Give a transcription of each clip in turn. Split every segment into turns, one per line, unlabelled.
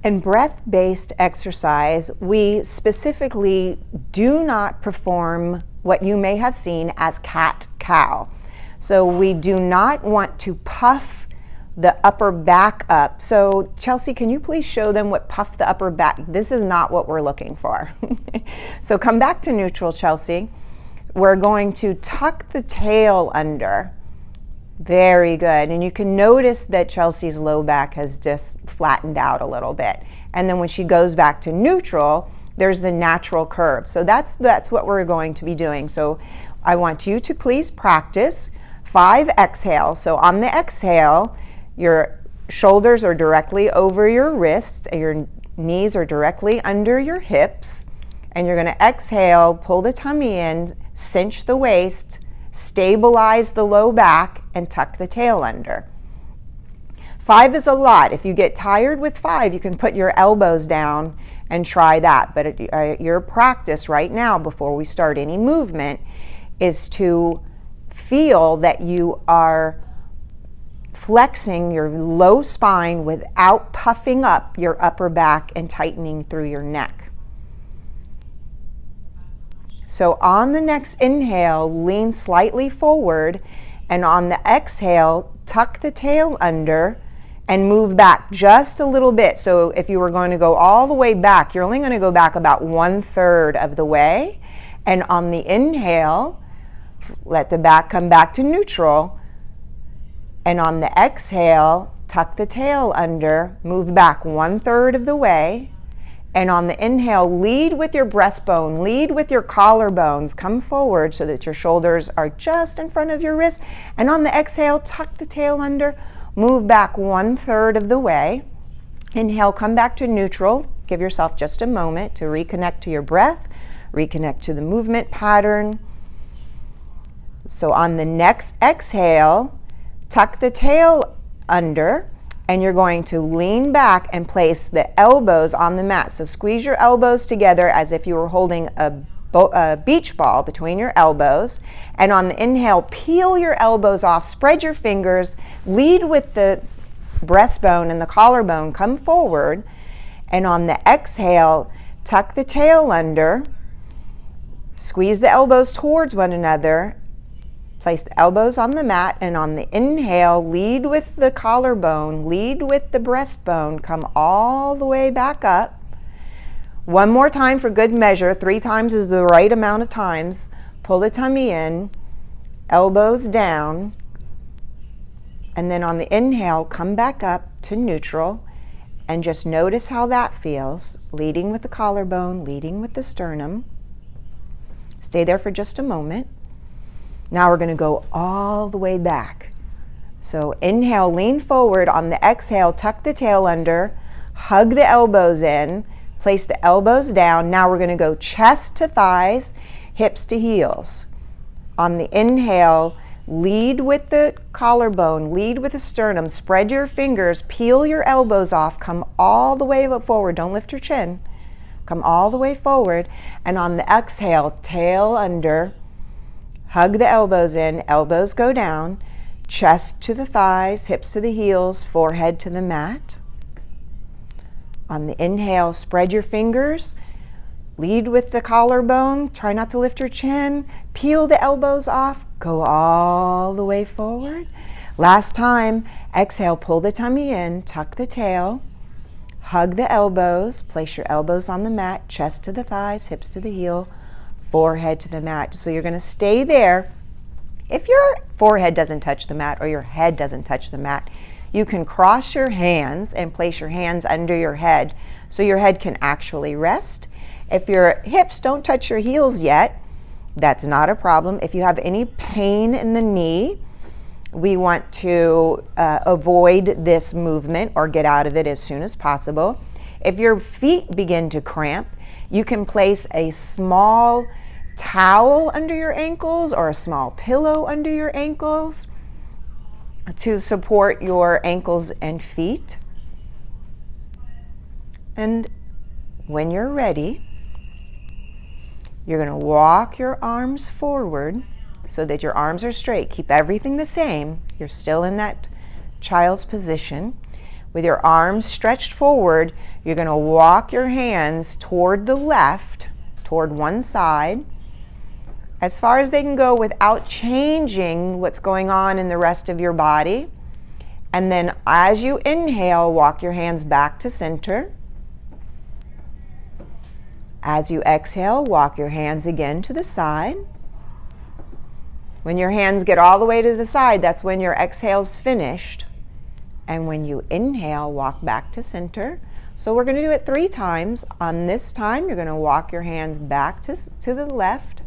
In breath-based exercise, we specifically do not perform what you may have seen as cat-cow. So we do not want to puff the upper back up. So Chelsea, can you please show them what puff the upper back? This is not what we're looking for. So come back to neutral, Chelsea. We're going to tuck the tail under. Very good. And you can notice that Chelsea's low back has just flattened out a little bit. And then when she goes back to neutral, there's the natural curve. So that's what we're going to be doing. So I want you to please practice 5 exhales. So on the exhale, your shoulders are directly over your wrists, your knees are directly under your hips, and you're going to exhale, pull the tummy in, cinch the waist, stabilize the low back, and tuck the tail under. 5 is a lot. If you get tired with 5, you can put your elbows down and try that. But your practice right now, before we start any movement, is to feel that you are flexing your low spine without puffing up your upper back and tightening through your neck. So on the next inhale, lean slightly forward, and on the exhale, tuck the tail under and move back just a little bit. So if you were going to go all the way back, you're only going to go back about 1/3 of the way. And on the inhale, let the back come back to neutral. And on the exhale, tuck the tail under, move back 1/3 of the way. And on the inhale, lead with your breastbone, lead with your collarbones. Come forward so that your shoulders are just in front of your wrist. And on the exhale, tuck the tail under, move back 1/3 of the way. Inhale, come back to neutral. Give yourself just a moment to reconnect to your breath, reconnect to the movement pattern. So on the next exhale, tuck the tail under, and you're going to lean back and place the elbows on the mat. So squeeze your elbows together as if you were holding a beach ball between your elbows. And on the inhale, peel your elbows off, spread your fingers, lead with the breastbone and the collarbone, come forward. And on the exhale, tuck the tail under, squeeze the elbows towards one another, place the elbows on the mat, and on the inhale, lead with the collarbone, lead with the breastbone, come all the way back up. One more time for good measure. 3 times is the right amount of times. Pull the tummy in, elbows down, and then on the inhale, come back up to neutral, and just notice how that feels, leading with the collarbone, leading with the sternum. Stay there for just a moment. Now we're going to go all the way back. So inhale, lean forward. On the exhale, tuck the tail under, hug the elbows in, place the elbows down. Now we're going to go chest to thighs, hips to heels. On the inhale, lead with the collarbone, lead with the sternum, spread your fingers, peel your elbows off, come all the way forward. Don't lift your chin. Come all the way forward. And on the exhale, tail under, hug the elbows in, elbows go down, chest to the thighs, hips to the heels, forehead to the mat. On the inhale, spread your fingers, lead with the collarbone, try not to lift your chin, peel the elbows off, go all the way forward. Last time, exhale, pull the tummy in, tuck the tail, hug the elbows, place your elbows on the mat, chest to the thighs, hips to the heel, forehead to the mat. So you're going to stay there. If your forehead doesn't touch the mat or your head doesn't touch the mat, you can cross your hands and place your hands under your head so your head can actually rest. If your hips don't touch your heels yet, that's not a problem. If you have any pain in the knee, we want to avoid this movement or get out of it as soon as possible. If your feet begin to cramp, you can place a small towel under your ankles or a small pillow under your ankles to support your ankles and feet. And when you're ready, you're going to walk your arms forward so that your arms are straight. Keep everything the same. You're still in that child's position. With your arms stretched forward, you're going to walk your hands toward the left, toward one side, as far as they can go without changing what's going on in the rest of your body. And then as you inhale, walk your hands back to center. As you exhale, walk your hands again to the side. When your hands get all the way to the side, that's when your exhale's finished. And when you inhale, walk back to center. So we're going to do it 3 times. On this time, you're going to walk your hands back to the left.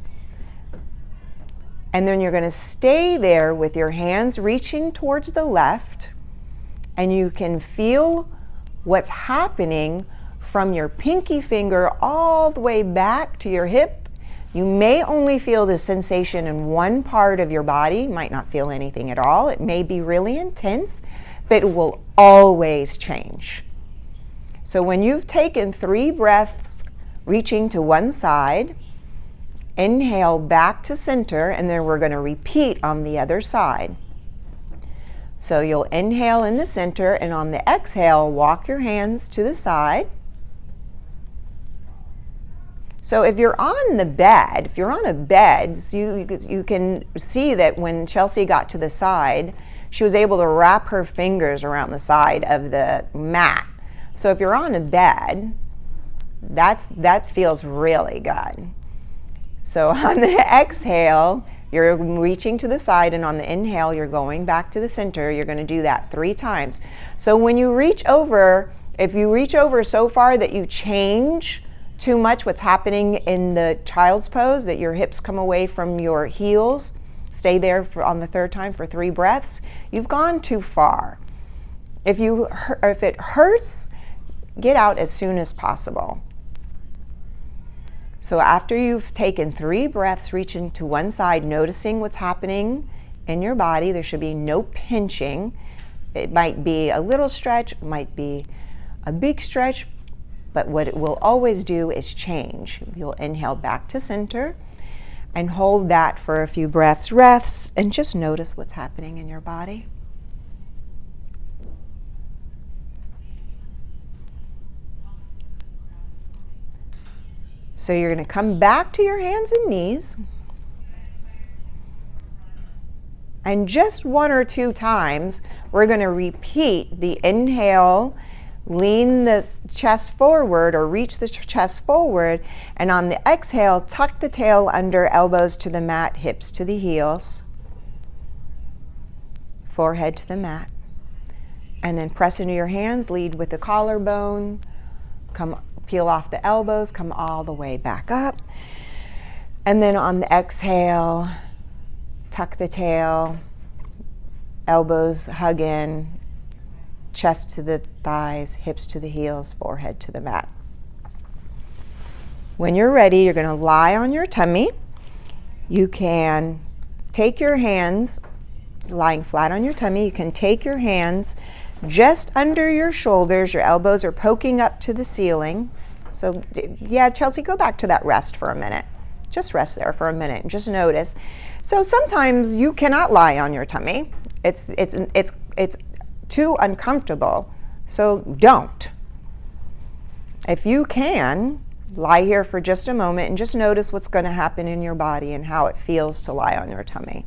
And then you're going to stay there with your hands reaching towards the left. And you can feel what's happening from your pinky finger all the way back to your hip. You may only feel the sensation in one part of your body. You might not feel anything at all. It may be really intense, but it will always change. So when you've taken 3 breaths, reaching to one side, inhale back to center, and then we're going to repeat on the other side. So you'll inhale in the center, and on the exhale, walk your hands to the side. So if you're on a bed, you can see that when Chelsea got to the side, she was able to wrap her fingers around the side of the mat. So if you're on a bed, that feels really good. So on the exhale, you're reaching to the side, and on the inhale, you're going back to the center. You're going to do that 3 times. So when you reach over, if you reach over so far that you change too much what's happening in the child's pose, that your hips come away from your heels, stay there on the 3rd time for 3 breaths, you've gone too far. If it hurts, get out as soon as possible. So after you've taken 3 breaths, reaching to one side, noticing what's happening in your body, there should be no pinching. It might be a little stretch, it might be a big stretch, but what it will always do is change. You'll inhale back to center and hold that for a few breaths, and just notice what's happening in your body. So you're going to come back to your hands and knees. And just 1 or 2 times, we're going to repeat the inhale, lean the chest forward or reach the chest forward. And on the exhale, tuck the tail under, elbows to the mat, hips to the heels, forehead to the mat. And then press into your hands, lead with the collarbone, peel off the elbows, come all the way back up. And then on the exhale, tuck the tail, elbows hug in, chest to the thighs, hips to the heels, forehead to the mat. When you're ready, you're going to lie on your tummy. You can take your hands, lying flat on your tummy, you can take your hands just under your shoulders. Your elbows are poking up to the ceiling. So yeah, Chelsea, go back to that rest for a minute. Just rest there for a minute and just notice. So sometimes you cannot lie on your tummy. It's too uncomfortable. So don't. If you can, lie here for just a moment and just notice what's going to happen in your body and how it feels to lie on your tummy.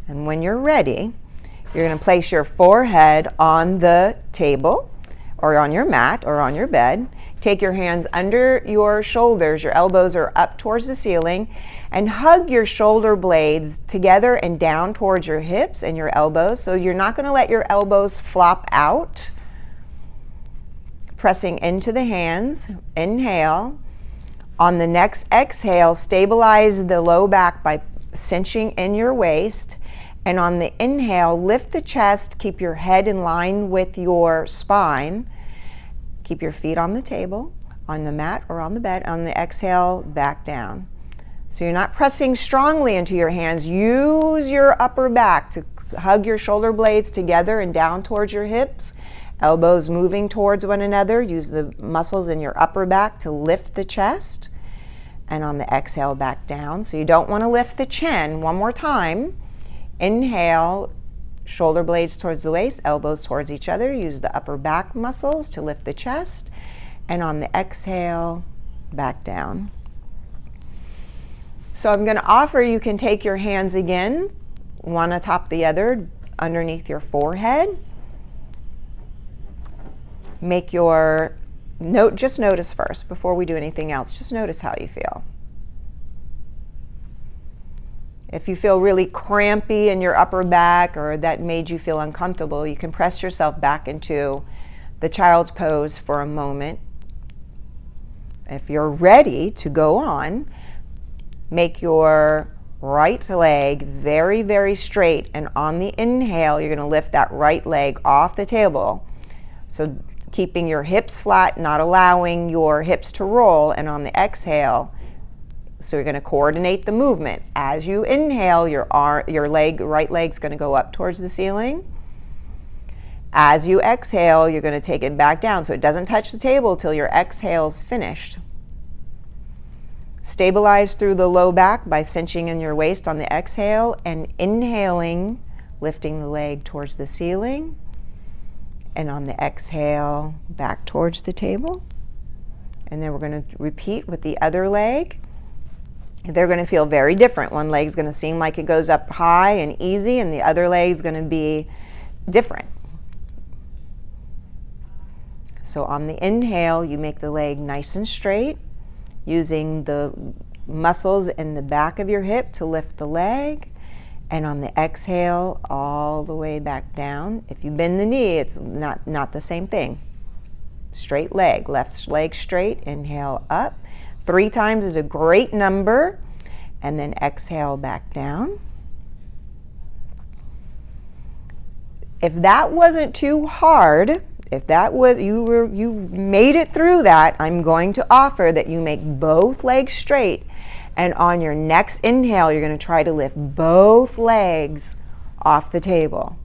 And when you're ready, you're going to place your forehead on the table or on your mat or on your bed. Take your hands under your shoulders. Your elbows are up towards the ceiling, and hug your shoulder blades together and down towards your hips and your elbows. So you're not going to let your elbows flop out. Pressing into the hands. Inhale. On the next exhale, stabilize the low back by cinching in your waist. And on the inhale, lift the chest, keep your head in line with your spine. Keep your feet on the table, on the mat or on the bed. On the exhale, back down. So you're not pressing strongly into your hands. Use your upper back to hug your shoulder blades together and down towards your hips. Elbows moving towards one another. Use the muscles in your upper back to lift the chest. And on the exhale, back down. So you don't want to lift the chin. One more time. Inhale, Shoulder blades towards the waist, elbows towards each other. Use the upper back muscles to lift the chest. And on the exhale, back down. So I'm going to offer you can take your hands again, one atop the other, underneath your forehead. Make your just notice first before we do anything else. Just notice how you feel. If you feel really crampy in your upper back or that made you feel uncomfortable, you can press yourself back into the child's pose for a moment. If you're ready to go on, make your right leg very, very straight, and on the inhale, you're going to lift that right leg off the table. So keeping your hips flat, not allowing your hips to roll, and on the exhale, so you're going to coordinate the movement. As you inhale, your right leg's going to go up towards the ceiling. As you exhale, you're going to take it back down so it doesn't touch the table till your exhale's finished. Stabilize through the low back by cinching in your waist on the exhale and inhaling, lifting the leg towards the ceiling. And on the exhale, back towards the table. And then we're going to repeat with the other leg. They're going to feel very different. One leg's going to seem like it goes up high and easy, and the other leg's going to be different. So on the inhale, you make the leg nice and straight, using the muscles in the back of your hip to lift the leg. And on the exhale, all the way back down. If you bend the knee, it's not the same thing. Straight leg, left leg straight, inhale up. 3 times is a great number. And then exhale back down. If that wasn't too hard, if that was you made it through that, I'm going to offer that you make both legs straight, and on your next inhale you're going to try to lift both legs off the table.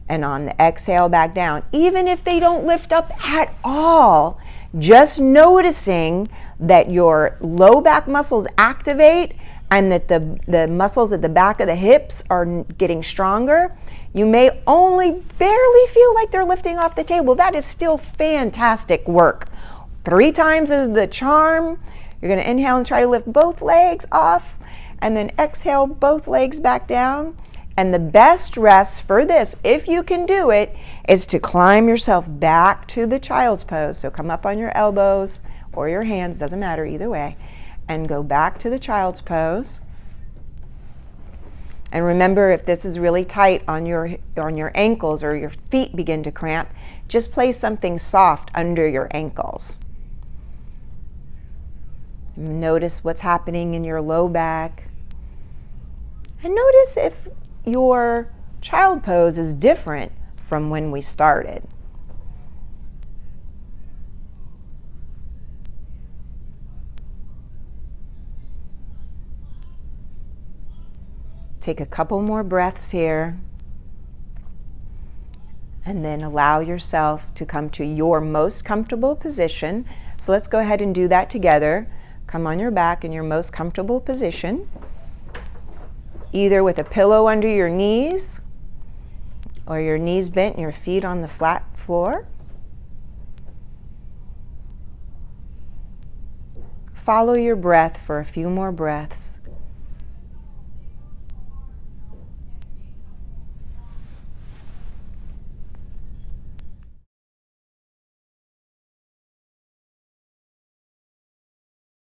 And on the exhale back down, even if they don't lift up at all, just noticing that your low back muscles activate and that the muscles at the back of the hips are getting stronger. You may only barely feel like they're lifting off the table. That is still fantastic work. 3 times is the charm. You're going to inhale and try to lift both legs off, and then exhale both legs back down. And the best rest for this, if you can do it, is to climb yourself back to the child's pose. So come up on your elbows or your hands, doesn't matter either way, and go back to the child's pose. And remember, if this is really tight on your ankles or your feet begin to cramp, just place something soft under your ankles. Notice what's happening in your low back. And notice if your child pose is different from when we started. Take a couple more breaths here, and then allow yourself to come to your most comfortable position. So let's go ahead and do that together. Come on your back in your most comfortable position, either with a pillow under your knees or your knees bent and your feet on the flat floor. Follow your breath for a few more breaths.